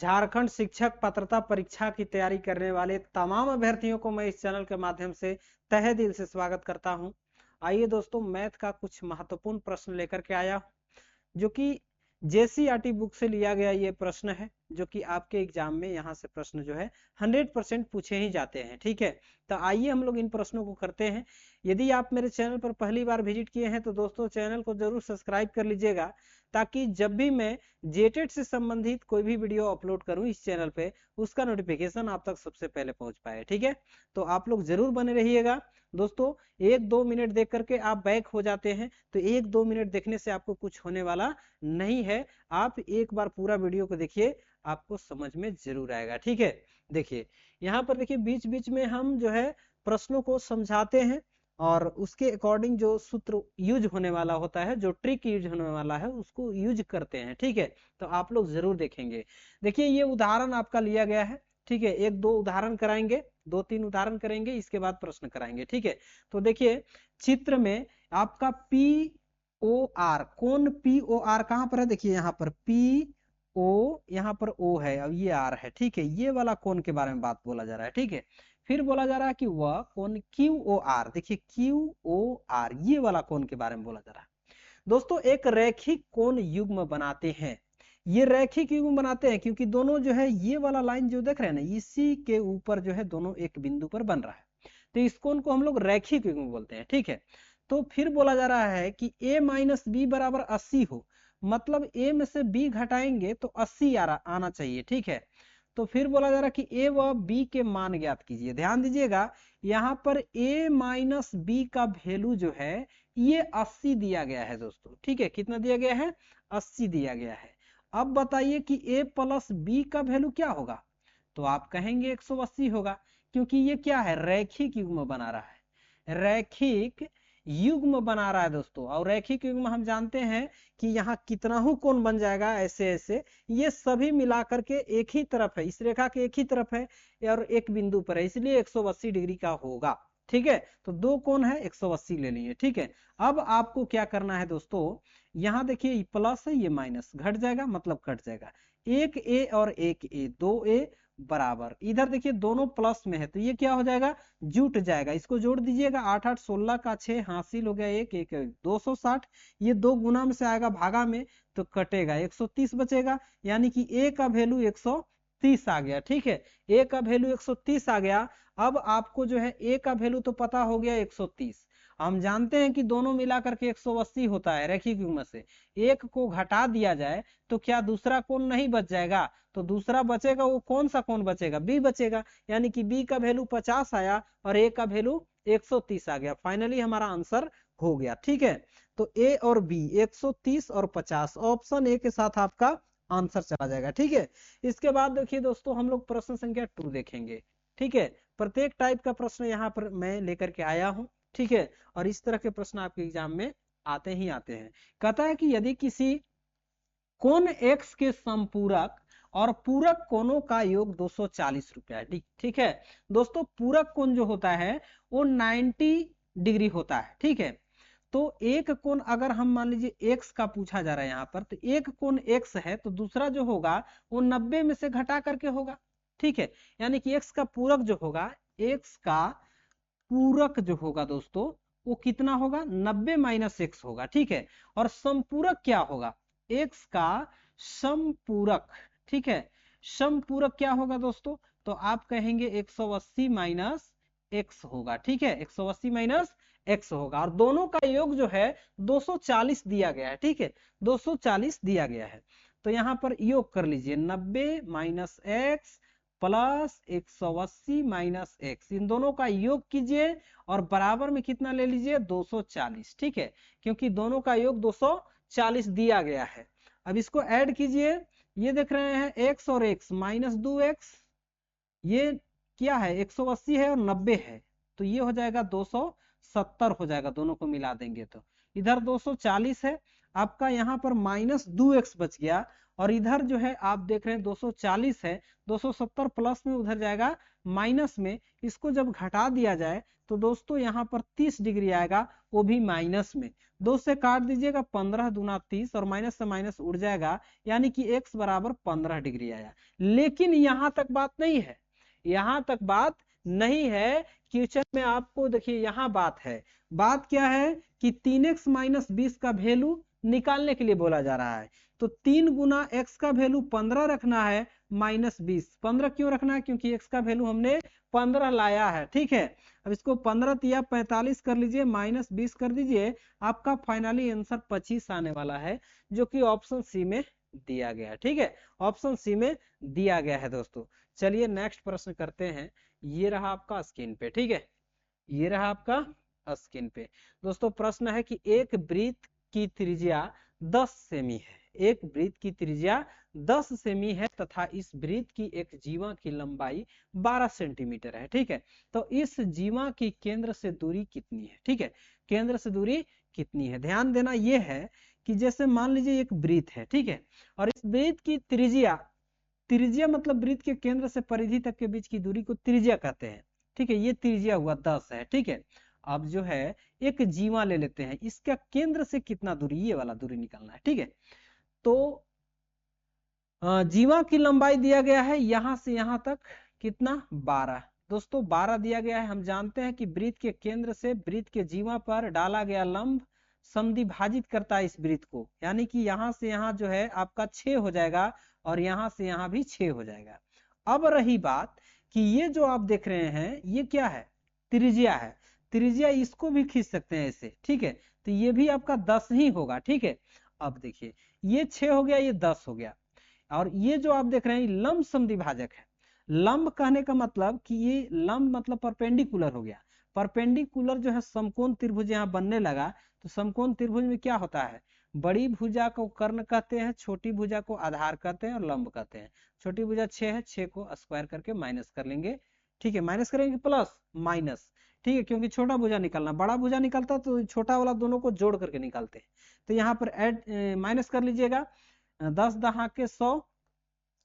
झारखंड शिक्षक पात्रता परीक्षा की तैयारी करने वाले तमाम अभ्यर्थियों को मैं इस चैनल के माध्यम से तहे दिल से स्वागत करता हूं। आइए दोस्तों, मैथ का कुछ महत्वपूर्ण प्रश्न लेकर के आया हूं, जो कि जेसीईआरटी बुक से लिया गया ये प्रश्न है, जो कि आपके एग्जाम में यहाँ से प्रश्न जो है 100% पूछे ही जाते हैं। ठीक है, तो आइए हम लोग इन प्रश्नों को करते हैं। यदि आप मेरे चैनल पर पहली बार विजिट किए हैं तो दोस्तों चैनल को जरूर सब्सक्राइब कर लीजिएगा, ताकि जब भी मैं जेटेड से संबंधित कोई भी वीडियो अपलोड करूं इस चैनल पे, उसका नोटिफिकेशन आप तक सबसे पहले पहुंच पाए। ठीक है, तो आप लोग जरूर बने रहिएगा दोस्तों। 1-2 मिनट देख करके आप बैक हो जाते हैं, तो 1-2 मिनट देखने से आपको कुछ होने वाला नहीं है। आप एक बार पूरा वीडियो को देखिए, आपको समझ में जरूर आएगा। ठीक है, देखिए यहाँ पर देखिए बीच बीच में हम जो है प्रश्नों को समझाते हैं, और उसके अकॉर्डिंग जो सूत्र यूज होने वाला होता है, जो ट्रिक यूज होने वाला है, उसको यूज करते हैं। ठीक है, तो आप लोग जरूर देखेंगे। देखिए ये उदाहरण आपका लिया गया है। ठीक है, 1-2 उदाहरण कराएंगे, 2-3 उदाहरण करेंगे, इसके बाद प्रश्न कराएंगे। ठीक है, तो देखिए चित्र में आपका पी ओ आर, कौन पी ओ आर कहां पर है? देखिए यहाँ पर पी ओ, यहाँ पर ओ है, अब ये आर है। ठीक है, ये वाला कौन के बारे में बात बोला जा रहा है। ठीक है, फिर बोला जा रहा है कि वह कौन क्यू ओ आर, देखिए क्यू ओ आर, ये वाला कौन के बारे में बोला जा रहा है। दोस्तों एक रैखिक कोण युग्म बनाते हैं, ये रैखिक युग्म बनाते हैं क्योंकि दोनों जो है ये वाला लाइन जो देख रहे हैं ना, इसी के ऊपर जो है दोनों एक बिंदु पर बन रहा है, तो इस कोण को हम लोग रैखिक युग्म बोलते हैं। ठीक है, तो फिर बोला जा रहा है कि a माइनस बी बराबर 80 हो, मतलब a में से b घटाएंगे तो 80 आना चाहिए। ठीक है, तो फिर बोला जा रहा है कि a व b के मान ज्ञात कीजिए। ध्यान दीजिएगा, यहाँ पर a माइनस बी का वैल्यू जो है ये 80 दिया गया है दोस्तों। ठीक है, कितना दिया गया है? 80 दिया गया है। अब बताइए कि a प्लस बी का वैल्यू क्या होगा? तो आप कहेंगे 180 होगा, क्योंकि ये क्या है? रैखिक युग्म बना रहा है, रैखिक युग्म बना रहा है दोस्तों। और रैखिक युग्म हम जानते हैं कि यहाँ कितना ही कोण बन जाएगा, ऐसे ऐसे ये सभी मिलाकर के एक ही तरफ है, इस रेखा के एक ही तरफ है और एक बिंदु पर है, इसलिए 180 डिग्री का होगा। ठीक है, तो दो कोण है, 180 ले लिए। ठीक है, अब आपको क्या करना है दोस्तों, यहाँ देखिए ये प्लस है, ये माइनस घट जाएगा, मतलब कट जाएगा। एक ए और एक ए, 2a बराबर, इधर देखिए दोनों प्लस में है, तो ये क्या हो जाएगा? जुट जाएगा। इसको जोड़ दीजिएगा, 8 8 16 का 6 हासिल हो गया, एक एक 260, ये 2 गुना में से आएगा भागा में, तो कटेगा, 130 बचेगा, यानी कि a का वैल्यू 130 आ गया। ठीक है, a का वैल्यू 130 आ गया। अब आपको जो है a का वैल्यू तो पता हो गया 130, हम जानते हैं कि दोनों मिलाकर के 180 होता है रैखिक युग्म से, एक को घटा दिया जाए तो क्या दूसरा कोण नहीं बच जाएगा? तो दूसरा बचेगा, वो कौन सा कोण बचेगा? बी बचेगा, यानी कि बी का वैल्यू 50 आया और ए का वैल्यू 130 आ गया। फाइनली हमारा आंसर हो गया। ठीक है, तो ए और बी 130 और 50, ऑप्शन ए के साथ आपका आंसर चला जाएगा। ठीक है, इसके बाद देखिए दोस्तों हम लोग प्रश्न संख्या 2 देखेंगे। ठीक है, प्रत्येक टाइप का प्रश्न यहाँ पर मैं लेकर के आया हूँ। ठीक है, और इस तरह के प्रश्न आपके एग्जाम में आते ही आते हैं। कहता है कि यदि किसी कोण x के समपूरक और पूरक कोणों का योग 240 रुपया है। ठीक है दोस्तों, पूरक कोण जो होता है वो 90 डिग्री होता है। ठीक है, तो एक कोण अगर हम मान लीजिए x का पूछा जा रहा है यहाँ पर, तो एक कोण x है तो दूसरा जो होगा वो 90 में से घटा करके होगा। ठीक है, यानी कि x का पूरक जो होगा, x का पूरक जो होगा दोस्तों वो कितना होगा? 90 माइनस x होगा। ठीक है, और समपूरक क्या होगा? x का समपूरक। ठीक है, समपूरक क्या होगा दोस्तों? तो आप कहेंगे 180 माइनस x होगा। ठीक है, 180 माइनस x होगा, और दोनों का योग जो है 240 दिया गया है। ठीक है, 240 दिया गया है, तो यहाँ पर योग कर लीजिए, 90 minus x plus 180 minus x, इन दोनों का योग कीजिए और बराबर में कितना ले लीजिए? 240। ठीक है, क्योंकि दोनों का योग 240 दिया गया है। अब इसको ऐड कीजिए, ये देख रहे हैं x और x माइनस 2x, ये क्या है? 180 है और 90 है, तो ये हो जाएगा 270 हो जाएगा, दोनों को मिला देंगे तो। इधर 240 है आपका, यहाँ पर माइनस 2x बच गया, और इधर जो है आप देख रहे हैं 240 है, 270 प्लस में उधर जाएगा माइनस में, इसको जब घटा दिया जाए तो दोस्तों यहाँ पर 30 डिग्री आएगा, वो भी माइनस में। 2 से काट दीजिएगा, 15 दूना 30 और माइनस से माइनस उड़ जाएगा, यानी कि x बराबर 15 डिग्री आया। लेकिन यहां तक बात नहीं है, यहां तक बात नहीं है। क्वेश्चन में आपको देखिए यहाँ बात है, बात क्या है कि 3x माइनस 20 का वैल्यू निकालने के लिए बोला जा रहा है। तो 3 गुना x का वैल्यू 15 रखना है, माइनस 20। 15 क्यों रखना है? क्योंकि x का वैल्यू हमने 15 लाया है, ठीक है। अब इसको 15 तिया 45 कर लीजिए, माइनस 20 कर दीजिए, आपका फाइनली आंसर 25 आने वाला है, जो कि ऑप्शन सी में दिया गया है, ठीक है। ऑप्शन सी में दिया गया है दोस्तों। चलिए नेक्स्ट प्रश्न करते हैं। ये रहा आपका स्क्रीन पे, ठीक है, ये रहा आपका स्क्रीन पे। दोस्तों प्रश्न है कि एक वृत्त की त्रिज्या 10 सेमी है, एक वृत्त की त्रिज्या 10 सेमी है तथा इस वृत्त की एक जीवा की लंबाई 12 सेंटीमीटर है, ठीक है। तो इस जीवा की केंद्र से दूरी कितनी है, ठीक है, केंद्र से दूरी कितनी है। ध्यान देना यह है कि जैसे मान लीजिए एक वृत्त है, ठीक है, और इस वृत्त की त्रिज्या, त्रिज्या मतलब वृत्त के केंद्र से परिधि तक के बीच की दूरी को त्रिज्या कहते हैं, ठीक है। ये त्रिज्या हुआ 10 है, ठीक है। अब जो है एक जीवा ले लेते हैं, इसका केंद्र से कितना दूरी, ये वाला दूरी निकालना है, ठीक है। तो जीवा की लंबाई दिया गया है यहां से यहां तक कितना, 12। दोस्तों 12 दिया गया है। हम जानते हैं कि वृत्त के केंद्र से वृत्त के जीवा पर डाला गया लंब समद्विभाजित करता है इस वृत्त को, यानी कि यहां से यहां जो है आपका 6 हो जाएगा और यहां से यहां भी 6 हो जाएगा। अब रही बात कि ये जो आप देख रहे हैं ये क्या है, त्रिज्या है। त्रिज्या इसको भी खींच सकते हैं ऐसे, ठीक है। तो ये भी आपका 10 ही होगा, ठीक है। अब देखिए ये 6 हो गया, ये 10 हो गया, और ये जो आप देख रहे हैं लंब समद्विभाजक है। लंब कहने का मतलब कि ये लंब मतलब परपेंडिकुलर हो गया। परपेंडिकुलर जो है समकोण त्रिभुज यहाँ बनने लगा, तो समकोण त्रिभुज में क्या होता है, बड़ी भुजा को कर्ण कहते हैं, छोटी भुजा को आधार कहते हैं और लंब कहते हैं। छोटी भुजा 6 है, 6 को स्क्वायर करके माइनस कर लेंगे, ठीक है। माइनस करेंगे प्लस माइनस, ठीक है, क्योंकि छोटा भुजा निकालना, बड़ा भुजा निकलता तो छोटा वाला दोनों को जोड़ करके निकालते हैं। तो यहाँ पर ऐड माइनस कर लीजिएगा, 10 दहा के 100,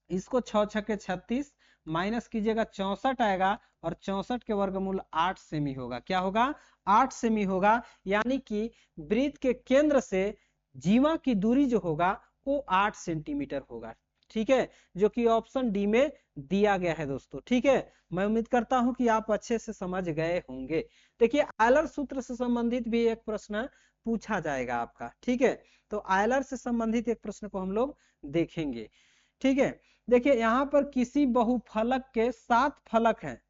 इसको 6 छके 36, माइनस कीजिएगा 64 आएगा, और 64 के वर्गमूल 8 सेमी होगा। क्या होगा, 8 सेमी होगा, यानी कि वृत्त के केंद्र से जीवा की दूरी जो होगा वो 8 सेंटीमीटर होगा, ठीक है, जो कि ऑप्शन डी में दिया गया है दोस्तों, ठीक है। मैं उम्मीद करता हूं कि आप अच्छे से समझ गए होंगे। देखिए आयलर सूत्र से संबंधित भी एक प्रश्न पूछा जाएगा आपका, ठीक है। तो आयलर से संबंधित एक प्रश्न को हम लोग देखेंगे, ठीक है। देखिए यहाँ पर किसी बहुफलक के 7 फलक हैं,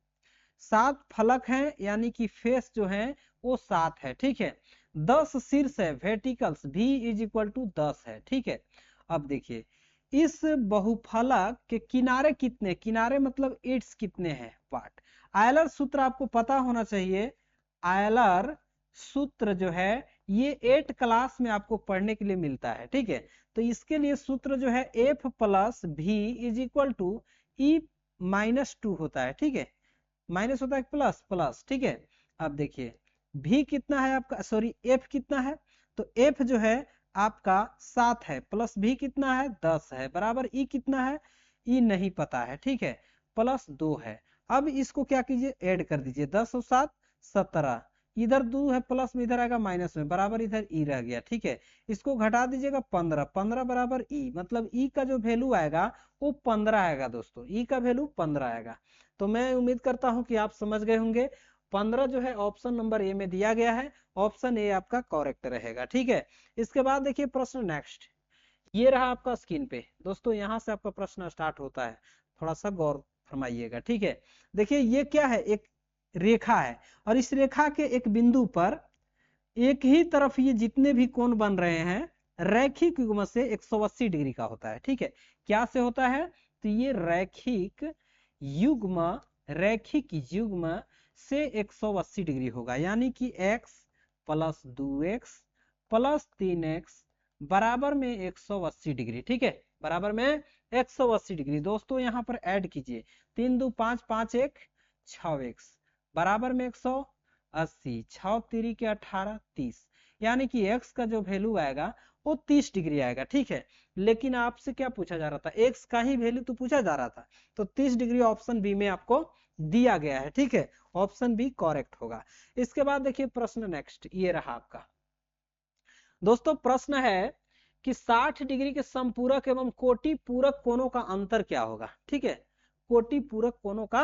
7 फलक हैं, यानी कि फेस जो है वो 7 है, ठीक है। 10 शीर्ष है, verticals v is equal to 10 है, ठीक है। अब देखिए इस बहुफलक के किनारे कितने, किनारे मतलब एड्स कितने हैं, पार्ट। आयलर सूत्र आपको पता होना चाहिए। आयलर सूत्र जो है ये 8 क्लास में आपको पढ़ने के लिए मिलता है, ठीक है। तो इसके लिए सूत्र जो है F plus V is equal to E minus 2 होता है, ठीक है। माइनस होता है प्लस प्लस, ठीक है। अब देखिए भी कितना है आपका, सॉरी एफ कितना है, तो एफ जो है आपका 7 है, प्लस भी कितना है 10 है, बराबर ई कितना है, ई नहीं पता है, ठीक है, प्लस 2 है। अब इसको क्या कीजिए, ऐड कर दीजिए, 10 और 7 17, इधर 2 है प्लस में, इधर आएगा माइनस में, बराबर इधर ई रह गया, ठीक है। इसको घटा दीजिएगा 15, 15 बराबर ई, मतलब ई का जो वैल्यू आएगा वो 15 आएगा दोस्तों, ई का वैल्यू 15 आएगा। तो मैं उम्मीद करता हूं कि आप समझ गए होंगे। 15 जो है ऑप्शन नंबर ए में दिया गया है, ऑप्शन ए आपका करेक्ट रहेगा, ठीक है। इसके बाद देखिए प्रश्न नेक्स्ट, ये रहा आपका स्क्रीन पे दोस्तों, यहाँ से आपका प्रश्न स्टार्ट होता है, थोड़ा सा गौर फरमाइएगा, ठीक है। देखिए ये क्या है, एक रेखा है, और इस रेखा के एक बिंदु पर एक ही तरफ ये जितने भी कोण बन रहे हैं रैखिक युग्म से 180 डिग्री का होता है, ठीक है। क्या से होता है, तो ये रैखिक युग्म, रैखिक युग्म से 180 डिग्री होगा, यानी कि x plus 2x plus 3x बराबर में 180 डिग्री, ठीक है, बराबर में 180 डिग्री। दोस्तों यहाँ पर ऐड कीजिए, 3 2 5 5 1 6x बराबर में 180, 6 3 के 18 30, यानी कि x का जो वैल्यू आएगा वो 30 डिग्री आएगा, ठीक है। लेकिन आपसे क्या पूछा जा रहा था, x का ही वैल्यू तो पूछा जा रहा था, तो 30 डिग्री ऑप्शन बी में आपको दिया गया है, ठीक है। ऑप्शन बी करेक्ट होगा। इसके बाद देखिए प्रश्न नेक्स्ट, ये रहा आपका दोस्तों, प्रश्न है कि 60 डिग्री के समपूरक एवं कोटि पूरक कोणों का अंतर क्या होगा, ठीक है। कोटि पूरक कोणों का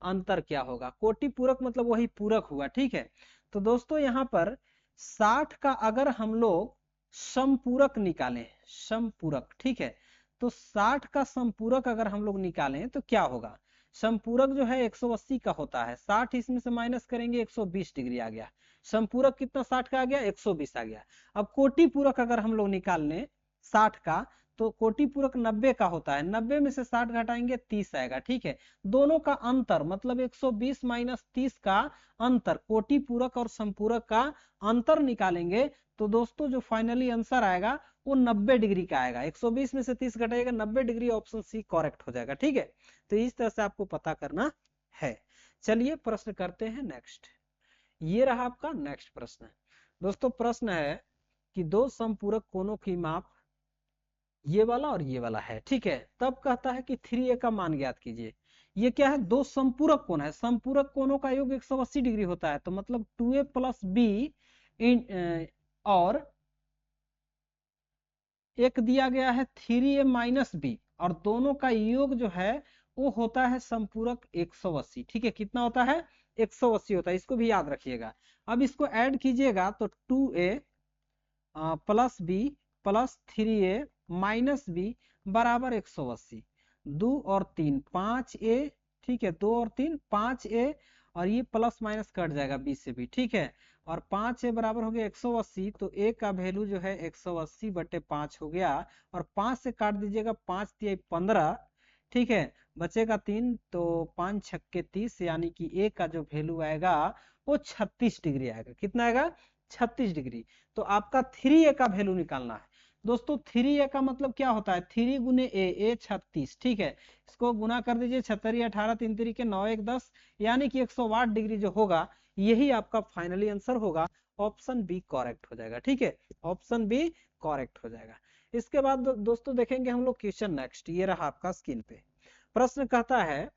अंतर क्या होगा, कोटि पूरक मतलब वही पूरक हुआ, ठीक है। तो दोस्तों यहाँ पर 60 का अगर हम लोग समपूरक निकालें, समपूरक, ठीक है, तो 60 का समपूरक अगर हम लोग निकालें तो क्या होगा, समपूरक जो है 180 का होता है, 60 इसमें से माइनस करेंगे 120 डिग्री आ गया। समपूरक कितना 60 का आ गया, 120 आ गया। अब कोटि पूरक अगर हम लोग निकाल लें 60 का, तो कोटि पूरक 90 का होता है, 90 में से 60 घटाएंगे 30 आएगा, ठीक है। दोनों का अंतर मतलब 120 माइनस 30 का अंतर, कोटि पूरक और समपूरक का अंतर निकालेंगे तो दोस्तों जो फाइनली आंसर आएगा वो 90 डिग्री का आएगा। 120 में से 30 घटाएगा 90 डिग्री, ऑप्शन सी करेक्ट हो जाएगा, ठीक है। तो इस तरह से आपको पता करना है। चलिए प्रश्न करते हैं नेक्स्ट, ये रहा आपका नेक्स्ट प्रश्न। दोस्तों प्रश्न है कि दो समपूरक कोणों की माप ये वाला और ये वाला है, ठीक है। तब कहता है कि 3a का मान ज्ञात कीजिए। ये क्या है, दो समपूरक कोण है, समपूरक कोणों का योग 180 डिग्री होता है, तो मतलब 2a प्लस बी और एक दिया गया है 3a माइनस बी, और दोनों का योग जो है वो होता है समपूरक 180, ठीक है। कितना होता है, 180 होता है, इसको भी याद रखिएगा। अब इसको ऐड कीजिएगा तो 2a plus B plus 3a minus B बराबर 180, 2 और 3 5a, ठीक है, 2 और 3 5a, और ये प्लस माइनस कट जाएगा b से भी, ठीक है। और 5a बराबर हो गया 180, तो a का वैल्यू जो है 180 बटे 5 हो गया, और 5 से काट दीजिएगा, 5 तिया 15, ठीक है, बचेगा 3, तो 5 छक्के 30, यानी कि a का जो वैल्यू आएगा वो 36 डिग्री आएगा। कितना आएगा, 36 डिग्री। तो आपका 3a का वैल्यू निकालना है दोस्तों। 3a का मतलब क्या होता है, 3 गुने ए 36, ठीक है। इसको गुना कर दीजिए, 76 18 3 3 9 1 10, यानी कि 108 डिग्री जो होगा यही आपका फाइनली आंसर होगा। ऑप्शन बी करेक्ट हो जाएगा, ठीक है, ऑप्शन बी करेक्ट हो जाएगा। इसके बाद दोस्तों देखेंगे हम लोग क्वेश्चन नेक्स्ट, ये रहा आपका स्क्रीन पे। प्रश्न कहता है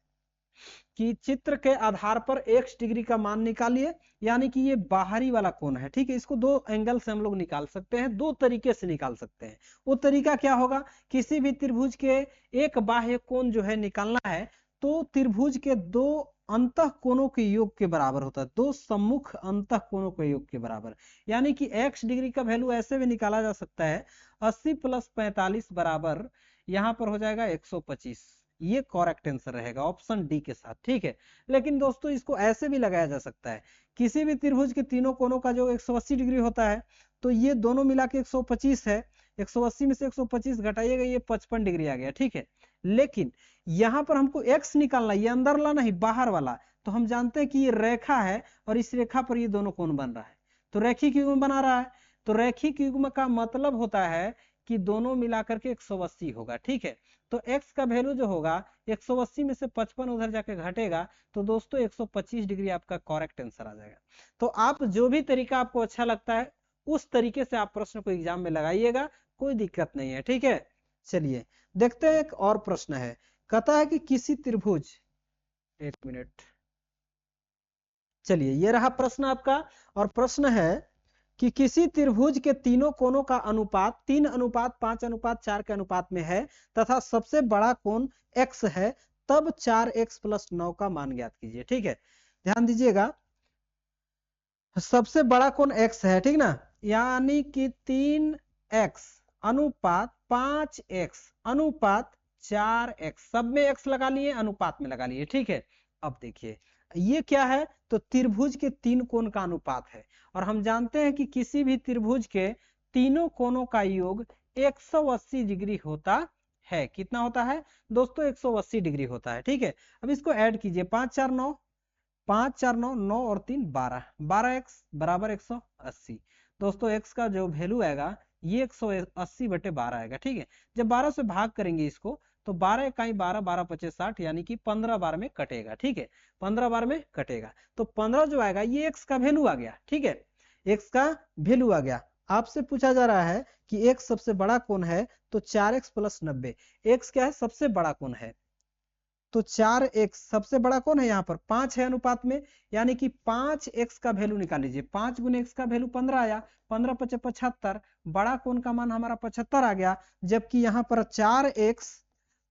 कि चित्र के आधार पर x डिग्री का मान निकालिए, यानी कि ये बाहरी वाला कोण है, ठीक है। इसको दो एंगल से हम लोग निकाल सकते हैं, दो तरीके से निकाल सकते हैं। वो तरीका क्या होगा, किसी भी त्रिभुज के एक बाह्य कोण जो है निकालना है, तो त्रिभुज के दो अंतः कोणों के योग के बराबर होता है, दो सम्मुख अंतः कोणों के योग के बराबर। यानी कि x डिग्री का वैल्यू ऐसे भी निकाला जा सकता है, 80 प्लस 45 बराबर यहाँ पर हो जाएगा 125। ये करेक्ट आंसर रहेगा ऑप्शन डी के साथ, ठीक है। लेकिन दोस्तों इसको ऐसे भी लगाया जा सकता है, किसी भी त्रिभुज के तीनों कोणों का जो 180 डिग्री होता है, तो ये दोनों मिला के 125 है, 180 में से 125 घटाइएगा, ये 55 डिग्री आ गया, ठीक है। लेकिन यहाँ पर हमको x निकालना, ये अंदर ला नहीं बाहर वाला, तो हम जानते हैं कि ये रेखा है और इस रेखा पर ये दोनों कोण बन रहा है, तो रैखिक युग्म बना रहा है। तो रैखिक युग्म का मतलब होता है कि दोनों मिलाकर के 180 होगा, ठीक है। तो x का वैल्यू जो होगा 180 में से 55 उधर जाके घटेगा, तो दोस्तों 125 डिग्री आपका करेक्ट आंसर आ जाएगा। तो आप जो भी तरीका आपको अच्छा लगता है उस तरीके से आप प्रश्न को एग्जाम में लगाइएगा, कोई दिक्कत नहीं है, ठीक है। चलिए देखते हैं, एक और प्रश्न है, कहता है कि किसी त्रिभुज, एक मिनट, चलिए ये रहा प्रश्न आपका। और प्रश्न है कि किसी त्रिभुज के तीनों कोणों का अनुपात 3:5:4 के अनुपात में है तथा सबसे बड़ा कोण x है, तब 4x + 9 का मान ज्ञात कीजिए, ठीक है। ध्यान दीजिएगा, सबसे बड़ा कोण x है, ठीक ना, यानी कि 3x अनुपात 5x अनुपात 4x, सब में x लगा लिए, अनुपात में लगा लिए, ठीक है। अब देखिए ये क्या है, तो त्रिभुज के तीन कोण का अनुपात है, और हम जानते हैं कि किसी भी त्रिभुज के तीनों कोणों का योग 180 डिग्री होता है। कितना होता है दोस्तों, 180 डिग्री होता है, ठीक है। अब इसको ऐड कीजिए, 5 4 9, 5 4 9, 9 और 3 12, 12x बराबर 180। दोस्तों x का जो वैल्यू आएगा ये 180 बटे 12 आएगा, ठीक है। जब 12 से भाग करेंगे इसको, तो 12 इकाई 12, 12 पचे 60, यानी कि 15 बार में कटेगा, ठीक है, 15 बार में कटेगा। तो 15 जो आएगा ये x का वैल्यू आ गया, ठीक है, x का वैल्यू आ गया। आपसे पूछा जा रहा है कि x सबसे बड़ा कोण है, तो 4x + 90, x क्या है, सबसे बड़ा कोण है, तो 4x सबसे बड़ा कौन है यहाँ पर 5 है अनुपात में, यानी कि 5x का वैल्यू निकाल लीजिए। 5 गुने x का वैल्यू 15 आया, 15 पचे 75, बड़ा कोण का मान हमारा 75 आ गया। जबकि यहाँ पर 4x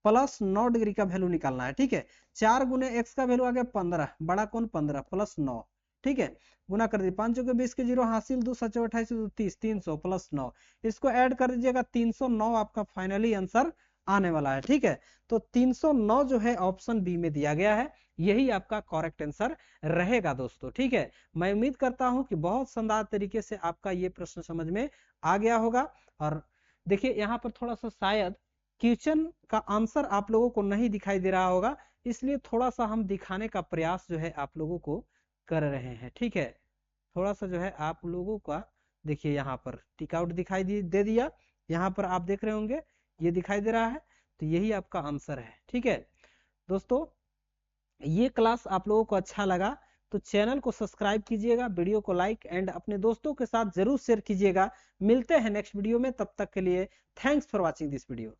प्लस 9 डिग्री का वैल्यू निकालना है। ठीक है, 4 गुने x का वैल्यू आ गया 15, बड़ा कोण 15 प्लस 9। ठीक है, गुना कर दीजिए, 5 के 20 के 0 हासिल, 2 7 28 30, 300 प्लस 9, इसको ऐड कर दीजिएगा, 309 आपका फाइनली आंसर आने वाला है। ठीक है, तो 309 जो है ऑप्शन बी में दिया गया है, यही आपका करेक्ट आंसर रहेगा दोस्तों। ठीक है, मैं उम्मीद करता हूं कि बहुत शानदार तरीके से आपका ये प्रश्न समझ में आ गया होगा। और देखिए यहाँ पर थोड़ा सा शायद क्वेश्चन का आंसर आप लोगों को नहीं दिखाई दे रहा होगा, इसलिए थोड़ा सा हम दिखाने का प्रयास जो है आप लोगों को कर रहे हैं। ठीक है, थोड़ा सा जो है आप लोगों का देखिए यहाँ पर टिक आउट दिखाई दे दिया, यहाँ पर आप देख रहे होंगे ये दिखाई दे रहा है, तो यही आपका आंसर है। ठीक है दोस्तों, ये क्लास आप लोगों को अच्छा लगा तो चैनल को सब्सक्राइब कीजिएगा, वीडियो को लाइक एंड अपने दोस्तों के साथ जरूर शेयर कीजिएगा। मिलते हैं नेक्स्ट वीडियो में, तब तक के लिए thanks for watching this video.